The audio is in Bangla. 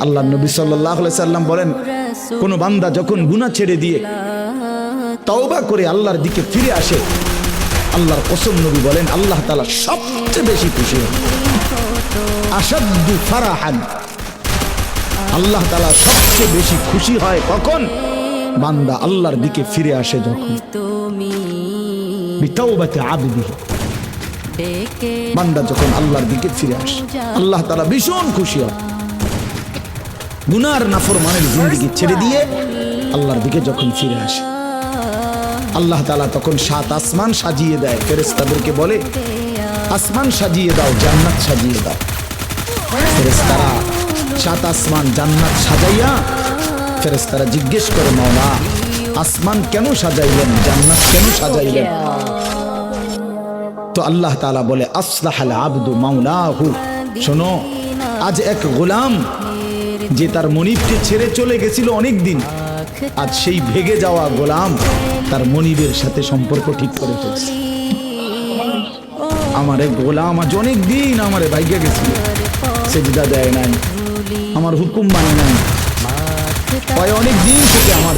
আল্লাহ নবী সাল্লাল্লাহু আলাইহি সাল্লাম বলেন, কোন বান্দা যখন গুনাহ ছেড়ে দিয়ে তওবা করে আল্লাহর দিকে ফিরে আসে, আল্লাহর কসম নবী বলেন আল্লাহ তাআলা সবচেয়ে বেশি খুশি হন। আশাদ্দু ফারাহান, আল্লাহ তাআলা সবচেয়ে বেশি খুশি হয় কখন? বান্দা আল্লাহর দিকে ফিরে আসে যখন। বিতাওবাতি আবদিহি, বান্দা যখন আল্লাহর দিকে ফিরে আসে আল্লাহ তাআলা ভীষণ খুশি হয়। গুনার নাফরমানের জিন্দেগি ছেড়ে দিয়ে আল্লাহর দিকে যখন ফিরে আসে, আল্লাহ তাআলা তখন 7 আসমান সাজিয়ে দেয়, ফেরেশতাদেরকে বলে আসমান সাজিয়ে দাও, জান্নাত সাজিয়ে দাও। ফেরেশতারা 7 আসমান জান্নাত সাজাইয়া ফেরেশতারা জিজ্ঞেস করে, মাওলা আসমান কেন সাজাইলেন, জান্নাত কেন সাজাইলেন? তো আল্লাহ তাআলা বলে আসলাহাল আবদু মাওলাহু, শোনো আজ এক গোলাম যে তার মনিবকে ছেড়ে চলে গেছিল অনেক দিন, আজ সেই ভেগে যাওয়া গোলাম তার মনিবের সাথে সম্পর্ক ঠিক করে ফেলছে। আমার এক গোলাম আজ অনেক দিন আমারে ভাইগা গেছিল, সেজদা দেয় নাই, আমার হুকুম মানে নাই, অনেক দিন থেকে আমার